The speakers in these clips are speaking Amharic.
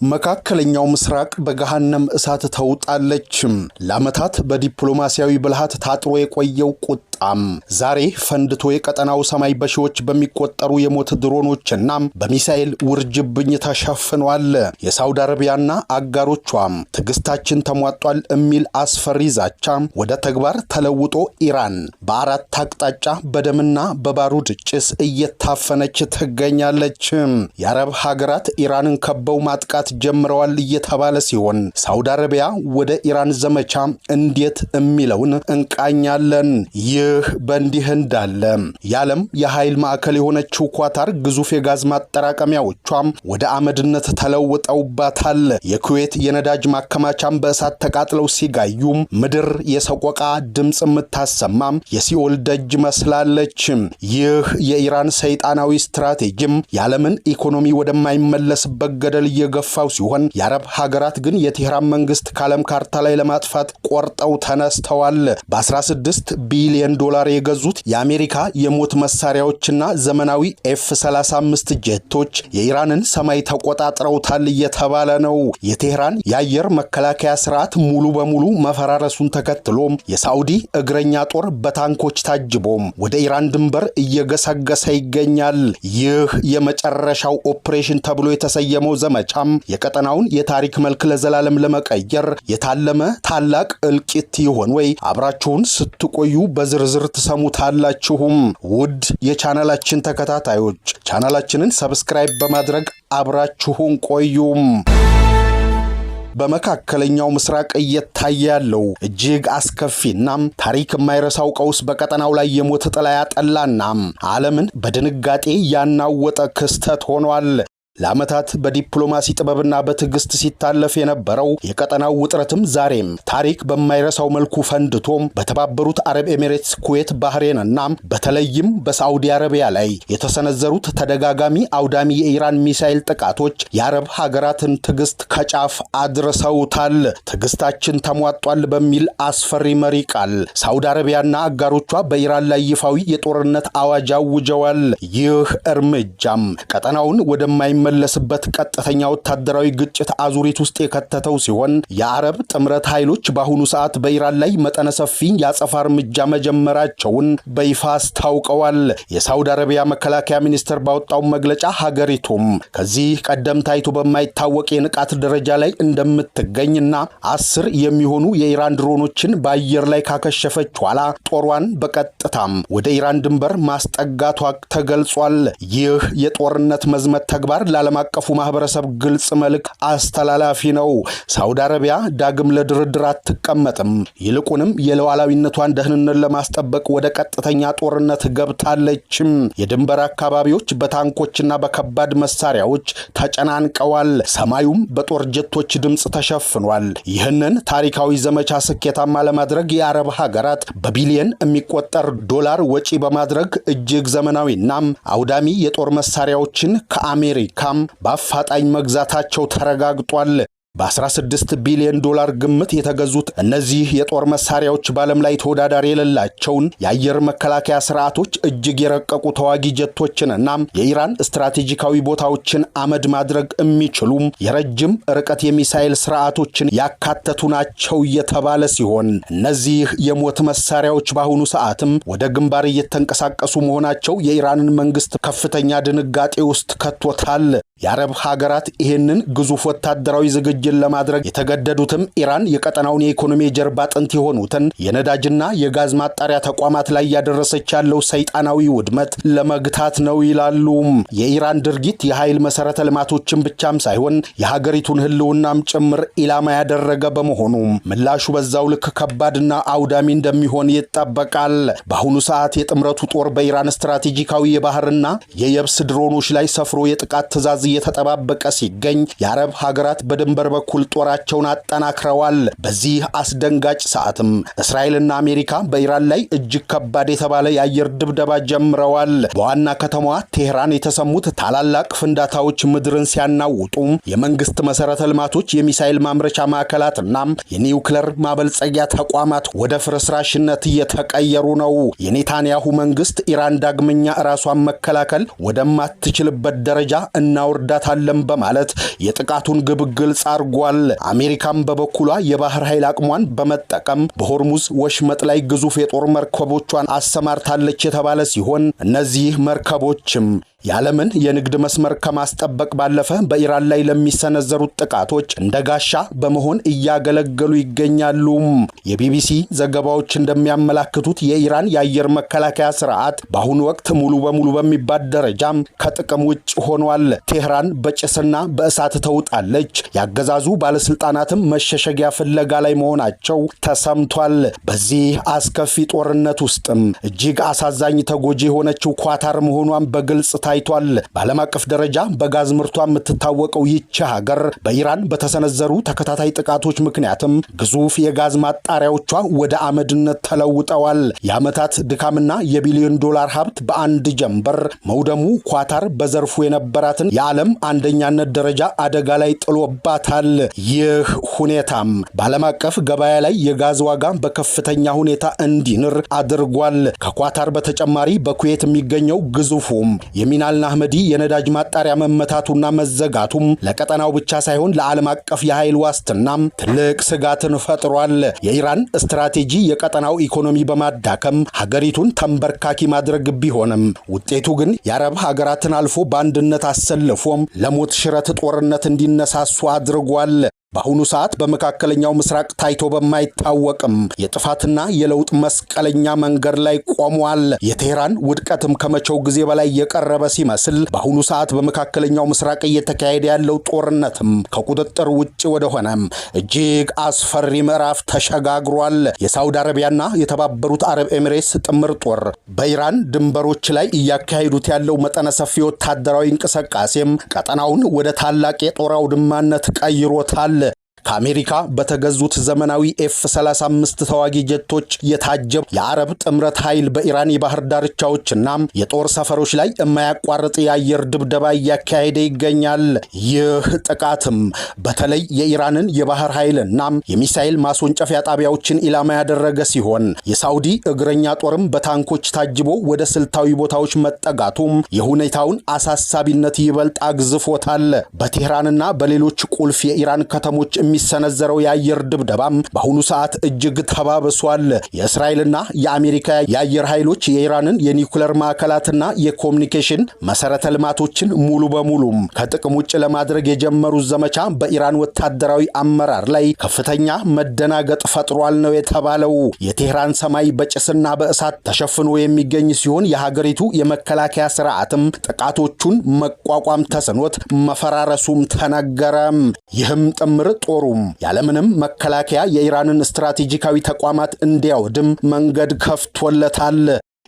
መካከለኛው ምስራቅ በገሃነም እሳት ተውጣለች። ለዓመታት በዲፕሎማሲያዊ ብልሃት ታጥሮ የቆየው ቁጣም ዛሬ ፈንድቶ የቀጠናው ሰማይ በሺዎች በሚቆጠሩ የሞት ድሮኖችና በሚሳኤል ውርጅብኝ ተሸፍኗል። የሳውዲ አረቢያና አጋሮቿም ትዕግስታችን ተሟጧል የሚል አስፈሪ ዛቻ ወደ ተግባር ተለውጦ ኢራን በአራት አቅጣጫ በደምና በባሩድ ጭስ እየታፈነች ትገኛለች። የአረብ ሀገራት ኢራንን ከበው ማጥቃት ጀምረዋል እየተባለ ሲሆን ሳውዲ አረቢያ ወደ ኢራን ዘመቻ እንዴት የሚለውን እንቃኛለን። ይህ በእንዲህ እንዳለ የዓለም የኃይል ማዕከል የሆነችው ኳታር ግዙፍ የጋዝ ማጠራቀሚያዎቿም ወደ አመድነት ተለውጠውባታል። የኩዌት የነዳጅ ማከማቻም በእሳት ተቃጥለው ሲጋዩ ምድር የሰቆቃ ድምፅ የምታሰማም የሲኦል ደጅ መስላለች። ይህ የኢራን ሰይጣናዊ ስትራቴጂም የዓለምን ኢኮኖሚ ወደማይመለስበት ገደል እየገፋው ሲሆን የአረብ ሀገራት ግን የቴህራን መንግስት ከዓለም ካርታ ላይ ለማጥፋት ቆርጠው ተነስተዋል። በ16 ቢሊዮን ዶላር የገዙት የአሜሪካ የሞት መሳሪያዎችና ዘመናዊ F-35 ጄቶች የኢራንን ሰማይ ተቆጣጥረውታል እየተባለ ነው። የቴህራን የአየር መከላከያ ስርዓት ሙሉ በሙሉ መፈራረሱን ተከትሎ የሳዑዲ እግረኛ ጦር በታንኮች ታጅቦ ወደ ኢራን ድንበር እየገሰገሰ ይገኛል። ይህ የመጨረሻው ኦፕሬሽን ተብሎ የተሰየመው ዘመቻም የቀጠናውን የታሪክ መልክ ለዘላለም ለመቀየር የታለመ ታላቅ እልቂት ይሆን ወይ? አብራችሁን ስትቆዩ በዝርዝር ትሰሙታላችሁም። ውድ የቻናላችን ተከታታዮች ቻናላችንን ሰብስክራይብ በማድረግ አብራችሁን ቆዩም። በመካከለኛው ምስራቅ እየታየ ያለው እጅግ አስከፊና ታሪክ የማይረሳው ቀውስ በቀጠናው ላይ የሞት ጥላ ያጠላና ዓለምን በድንጋጤ ያናወጠ ክስተት ሆኗል። ለዓመታት በዲፕሎማሲ ጥበብና በትዕግስት ሲታለፍ የነበረው የቀጠናው ውጥረትም ዛሬም ታሪክ በማይረሳው መልኩ ፈንድቶ በተባበሩት አረብ ኤሚሬትስ፣ ኩዌት፣ ባህሬንና በተለይም በሳዑዲ አረቢያ ላይ የተሰነዘሩት ተደጋጋሚ አውዳሚ የኢራን ሚሳኤል ጥቃቶች የአረብ ሀገራትን ትዕግስት ከጫፍ አድርሰውታል። ትዕግስታችን ተሟጧል በሚል አስፈሪ መሪ ቃል ሳዑዲ አረቢያና አጋሮቿ በኢራን ላይ ይፋዊ የጦርነት አዋጅ አውጀዋል። ይህ እርምጃም ቀጠናውን ወደማይ መለስበት ቀጥተኛ ወታደራዊ ግጭት አዙሪት ውስጥ የከተተው ሲሆን የአረብ ጥምረት ኃይሎች በአሁኑ ሰዓት በኢራን ላይ መጠነ ሰፊ የአጸፋ እርምጃ መጀመራቸውን በይፋ አስታውቀዋል። የሳውዲ አረቢያ መከላከያ ሚኒስቴር ባወጣው መግለጫ ሀገሪቱም ከዚህ ቀደም ታይቶ በማይታወቅ የንቃት ደረጃ ላይ እንደምትገኝና 10 የሚሆኑ የኢራን ድሮኖችን በአየር ላይ ካከሸፈች ኋላ ጦሯን በቀጥታም ወደ ኢራን ድንበር ማስጠጋቷ ተገልጿል። ይህ የጦርነት መዝመት ተግባር ለዓለም አቀፉ ማህበረሰብ ግልጽ መልእክት አስተላላፊ ነው። ሳውዲ አረቢያ ዳግም ለድርድር አትቀመጥም፣ ይልቁንም የሉዓላዊነቷን ደህንነት ለማስጠበቅ ወደ ቀጥተኛ ጦርነት ገብታለች። የድንበር አካባቢዎች በታንኮችና በከባድ መሳሪያዎች ተጨናንቀዋል። ሰማዩም በጦር ጀቶች ድምፅ ተሸፍኗል። ይህንን ታሪካዊ ዘመቻ ስኬታማ ለማድረግ የአረብ ሀገራት በቢሊየን የሚቆጠር ዶላር ወጪ በማድረግ እጅግ ዘመናዊና አውዳሚ የጦር መሳሪያዎችን ከአሜሪካ በአፋጣኝ መግዛታቸው ተረጋግጧል። በ16 ቢሊዮን ዶላር ግምት የተገዙት እነዚህ የጦር መሳሪያዎች በዓለም ላይ ተወዳዳሪ የሌላቸውን የአየር መከላከያ ስርዓቶች፣ እጅግ የረቀቁ ተዋጊ ጀቶችንና የኢራን ስትራቴጂካዊ ቦታዎችን አመድ ማድረግ የሚችሉ የረጅም ርቀት የሚሳኤል ስርዓቶችን ያካተቱ ናቸው እየተባለ ሲሆን እነዚህ የሞት መሳሪያዎች በአሁኑ ሰዓትም ወደ ግንባር እየተንቀሳቀሱ መሆናቸው የኢራንን መንግስት ከፍተኛ ድንጋጤ ውስጥ ከቶታል። የአረብ ሀገራት ይህንን ግዙፍ ወታደራዊ ዝግጅት ለማድረግ የተገደዱትም ኢራን የቀጠናውን የኢኮኖሚ ጀርባ አጥንት የሆኑትን የነዳጅና የጋዝ ማጣሪያ ተቋማት ላይ ያደረሰች ያለው ሰይጣናዊ ውድመት ለመግታት ነው ይላሉ። የኢራን ድርጊት የኃይል መሰረተ ልማቶችን ብቻም ሳይሆን የሀገሪቱን ህልውናም ጭምር ኢላማ ያደረገ በመሆኑ ምላሹ በዛው ልክ ከባድና አውዳሚ እንደሚሆን ይጠበቃል። በአሁኑ ሰዓት የጥምረቱ ጦር በኢራን ስትራቴጂካዊ የባህርና የየብስ ድሮኖች ላይ ሰፍሮ የጥቃት ትዕዛዝ እየተጠባበቀ ሲገኝ የአረብ ሀገራት በድንበር በኩል ጦራቸውን አጠናክረዋል። በዚህ አስደንጋጭ ሰዓትም እስራኤልና አሜሪካ በኢራን ላይ እጅግ ከባድ የተባለ የአየር ድብደባ ጀምረዋል። በዋና ከተማዋ ቴህራን የተሰሙት ታላላቅ ፍንዳታዎች ምድርን ሲያናውጡ የመንግስት መሰረተ ልማቶች፣ የሚሳኤል ማምረቻ ማዕከላትና የኒውክሌር ማበልጸጊያ ተቋማት ወደ ፍርስራሽነት እየተቀየሩ ነው። የኔታንያሁ መንግስት ኢራን ዳግመኛ ራሷን መከላከል ወደማትችልበት ደረጃ እናወርዳታለን በማለት የጥቃቱን ግብ ግልጽ አድርጓል። አሜሪካም በበኩሏ የባህር ኃይል አቅሟን በመጠቀም በሆርሙዝ ወሽመጥ ላይ ግዙፍ የጦር መርከቦቿን አሰማርታለች የተባለ ሲሆን እነዚህ መርከቦችም የዓለምን የንግድ መስመር ከማስጠበቅ ባለፈ በኢራን ላይ ለሚሰነዘሩት ጥቃቶች እንደ ጋሻ በመሆን እያገለገሉ ይገኛሉ። የቢቢሲ ዘገባዎች እንደሚያመላክቱት የኢራን የአየር መከላከያ ስርዓት በአሁኑ ወቅት ሙሉ በሙሉ በሚባል ደረጃም ከጥቅም ውጭ ሆኗል። ቴህራን በጭስና በእሳት ተውጣለች። ያገዛዙ ባለስልጣናትም መሸሸጊያ ፍለጋ ላይ መሆናቸው ተሰምቷል። በዚህ አስከፊ ጦርነት ውስጥም እጅግ አሳዛኝ ተጎጂ የሆነችው ኳታር መሆኗን በግልጽ ታይቷል። በዓለም አቀፍ ደረጃ በጋዝ ምርቷ የምትታወቀው ይህች ሀገር በኢራን በተሰነዘሩ ተከታታይ ጥቃቶች ምክንያትም ግዙፍ የጋዝ ማጣሪያዎቿ ወደ አመድነት ተለውጠዋል። የዓመታት ድካምና የቢሊዮን ዶላር ሀብት በአንድ ጀንበር መውደሙ ኳታር በዘርፉ የነበራትን የዓለም አንደኛነት ደረጃ አደጋ ላይ ጥሎባታል። ይህ ሁኔታም በዓለም አቀፍ ገበያ ላይ የጋዝ ዋጋ በከፍተኛ ሁኔታ እንዲንር አድርጓል። ከኳታር በተጨማሪ በኩዌት የሚገኘው ግዙፉም የሚናል አህመዲ የነዳጅ ማጣሪያ መመታቱና መዘጋቱም ለቀጠናው ብቻ ሳይሆን ለዓለም አቀፍ የኃይል ዋስትና ትልቅ ስጋትን ፈጥሯል። የኢራን ስትራቴጂ የቀጠናው ኢኮኖሚ በማዳከም ሀገሪቱን ተንበርካኪ ማድረግ ቢሆንም ውጤቱ ግን የአረብ ሀገራትን አልፎ በአንድነት አሰልፎም ለሞት ሽረት ጦርነት እንዲነሳሱ አድርጓል። በአሁኑ ሰዓት በመካከለኛው ምስራቅ ታይቶ በማይታወቅም የጥፋትና የለውጥ መስቀለኛ መንገድ ላይ ቆሟል። የቴህራን ውድቀትም ከመቼው ጊዜ በላይ የቀረበ ሲመስል በአሁኑ ሰዓት በመካከለኛው ምስራቅ እየተካሄደ ያለው ጦርነትም ከቁጥጥር ውጭ ወደሆነ እጅግ አስፈሪ ምዕራፍ ተሸጋግሯል። የሳውዲ አረቢያና የተባበሩት አረብ ኤሚሬትስ ጥምር ጦር በኢራን ድንበሮች ላይ እያካሄዱት ያለው መጠነ ሰፊ ወታደራዊ እንቅስቃሴም ቀጠናውን ወደ ታላቅ የጦር አውድማነት ቀይሮታል። ከአሜሪካ በተገዙት ዘመናዊ ኤፍ-35 ተዋጊ ጀቶች የታጀበ የአረብ ጥምረት ኃይል በኢራን የባህር ዳርቻዎችና የጦር ሰፈሮች ላይ የማያቋርጥ የአየር ድብደባ እያካሄደ ይገኛል። ይህ ጥቃትም በተለይ የኢራንን የባህር ኃይልና የሚሳኤል ማስወንጨፊያ ጣቢያዎችን ኢላማ ያደረገ ሲሆን የሳውዲ እግረኛ ጦርም በታንኮች ታጅቦ ወደ ስልታዊ ቦታዎች መጠጋቱም የሁኔታውን አሳሳቢነት ይበልጥ አግዝፎታል። በቴህራንና በሌሎች ቁልፍ የኢራን ከተሞች የሚሰነዘረው የአየር ድብደባም በአሁኑ ሰዓት እጅግ ተባብሷል። የእስራኤልና የአሜሪካ የአየር ኃይሎች የኢራንን የኒውክሌር ማዕከላትና የኮሙኒኬሽን መሰረተ ልማቶችን ሙሉ በሙሉ ከጥቅም ውጭ ለማድረግ የጀመሩት ዘመቻ በኢራን ወታደራዊ አመራር ላይ ከፍተኛ መደናገጥ ፈጥሯል ነው የተባለው። የቴህራን ሰማይ በጭስና በእሳት ተሸፍኖ የሚገኝ ሲሆን የሀገሪቱ የመከላከያ ስርዓትም ጥቃቶቹን መቋቋም ተስኖት መፈራረሱም ተነገረ። ይህም ጥምር ጦሩ ያለምንም መከላከያ የኢራንን ስትራቴጂካዊ ተቋማት እንዲያወድም መንገድ ከፍቶለታል።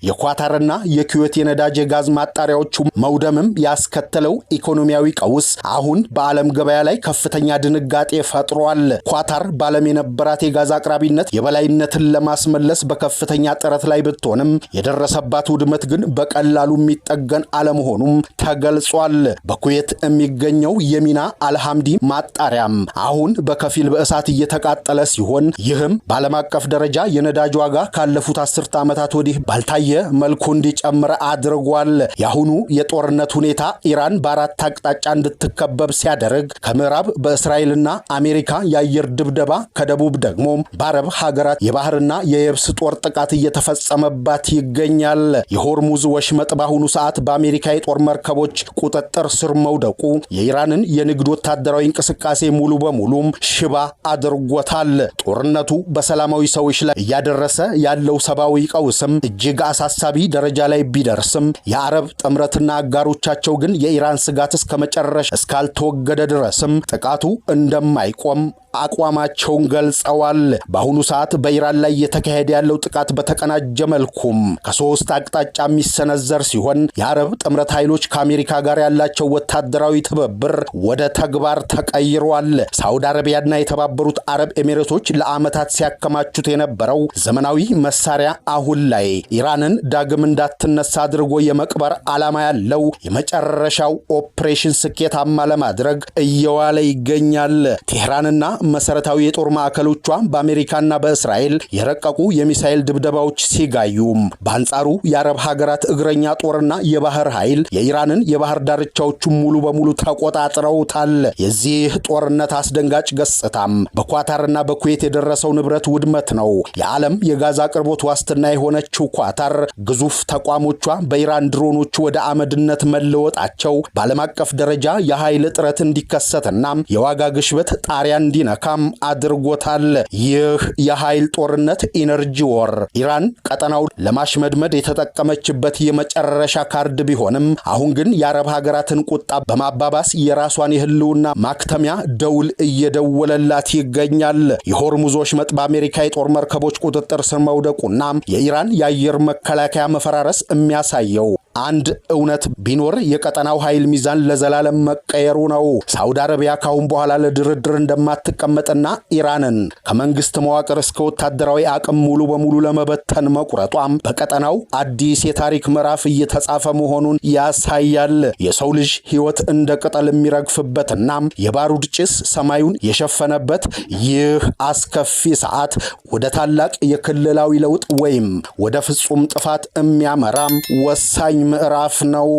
የኳታርና የኩዌት የነዳጅ ጋዝ ማጣሪያዎቹ መውደምም ያስከተለው ኢኮኖሚያዊ ቀውስ አሁን በዓለም ገበያ ላይ ከፍተኛ ድንጋጤ ፈጥሯል። ኳታር በዓለም የነበራት የጋዝ አቅራቢነት የበላይነትን ለማስመለስ በከፍተኛ ጥረት ላይ ብትሆንም የደረሰባት ውድመት ግን በቀላሉ የሚጠገን አለመሆኑም ተገልጿል። በኩዌት የሚገኘው የሚና አልሐምዲ ማጣሪያም አሁን በከፊል በእሳት እየተቃጠለ ሲሆን ይህም በዓለም አቀፍ ደረጃ የነዳጅ ዋጋ ካለፉት 10 ዓመታት ወዲህ ባልታየ መልኩ እንዲጨምር አድርጓል። የአሁኑ የጦርነት ሁኔታ ኢራን በአራት አቅጣጫ እንድትከበብ ሲያደርግ ከምዕራብ በእስራኤልና አሜሪካ የአየር ድብደባ፣ ከደቡብ ደግሞ በአረብ ሀገራት የባህርና የየብስ ጦር ጥቃት እየተፈጸመባት ይገኛል። የሆርሙዝ ወሽመጥ በአሁኑ ሰዓት በአሜሪካ የጦር መርከቦች ቁጥጥር ስር መውደቁ የኢራንን የንግድ ወታደራዊ እንቅስቃሴ ሙሉ በሙሉ ሽባ አድርጎታል። ጦርነቱ በሰላማዊ ሰዎች ላይ እያደረሰ ያለው ሰብአዊ ቀውስም እጅግ አሳሳቢ ደረጃ ላይ ቢደርስም የአረብ ጥምረትና አጋሮቻቸው ግን የኢራን ስጋት እስከ መጨረሻ እስካልተወገደ ድረስም ጥቃቱ እንደማይቆም አቋማቸውን ገልጸዋል። በአሁኑ ሰዓት በኢራን ላይ የተካሄደ ያለው ጥቃት በተቀናጀ መልኩም ከሶስት አቅጣጫ የሚሰነዘር ሲሆን የአረብ ጥምረት ኃይሎች ከአሜሪካ ጋር ያላቸው ወታደራዊ ትብብር ወደ ተግባር ተቀይሯል። ሳውዲ አረቢያና የተባበሩት አረብ ኤሚሬቶች ለዓመታት ሲያከማቹት የነበረው ዘመናዊ መሳሪያ አሁን ላይ ኢራንን ዳግም እንዳትነሳ አድርጎ የመቅበር ዓላማ ያለው የመጨረሻው ኦፕሬሽን ስኬታማ ለማድረግ እየዋለ ይገኛል። ቴህራንና መሰረታዊ የጦር ማዕከሎቿ በአሜሪካና በእስራኤል የረቀቁ የሚሳኤል ድብደባዎች ሲጋዩም፣ በአንጻሩ የአረብ ሀገራት እግረኛ ጦርና የባህር ኃይል የኢራንን የባህር ዳርቻዎቹ ሙሉ በሙሉ ተቆጣጥረውታል። የዚህ ጦርነት አስደንጋጭ ገጽታም በኳታርና በኩዌት የደረሰው ንብረት ውድመት ነው። የዓለም የጋዝ አቅርቦት ዋስትና የሆነችው ኳታር ግዙፍ ተቋሞቿ በኢራን ድሮኖች ወደ አመድነት መለወጣቸው በዓለም አቀፍ ደረጃ የኃይል እጥረት እንዲከሰትና የዋጋ ግሽበት ጣሪያ እንዲነካም አድርጎታል። ይህ የኃይል ጦርነት ኢነርጂ ወር ኢራን ቀጠናው ለማሽመድመድ የተጠቀመችበት የመጨረሻ ካርድ ቢሆንም አሁን ግን የአረብ ሀገራትን ቁጣ በማባባስ የራሷን የህልውና ማክተሚያ ደውል እየደወለላት ይገኛል። የሆርሙዝ ወሽመጥ በአሜሪካ የጦር መርከቦች ቁጥጥር ስር መውደቁና የኢራን የአየር መከላከያ መፈራረስ የሚያሳየው አንድ እውነት ቢኖር የቀጠናው ኃይል ሚዛን ለዘላለም መቀየሩ ነው። ሳውዲ አረቢያ ካሁን በኋላ ለድርድር እንደማትቀመጥና ኢራንን ከመንግስት መዋቅር እስከ ወታደራዊ አቅም ሙሉ በሙሉ ለመበተን መቁረጧም በቀጠናው አዲስ የታሪክ ምዕራፍ እየተጻፈ መሆኑን ያሳያል። የሰው ልጅ ህይወት እንደ ቅጠል የሚረግፍበትና የባሩድ ጭስ ሰማዩን የሸፈነበት ይህ አስከፊ ሰዓት ወደ ታላቅ የክልላዊ ለውጥ ወይም ወደ ፍጹም ጥፋት የሚያመራም ወሳኝ ምዕራፍ ነው።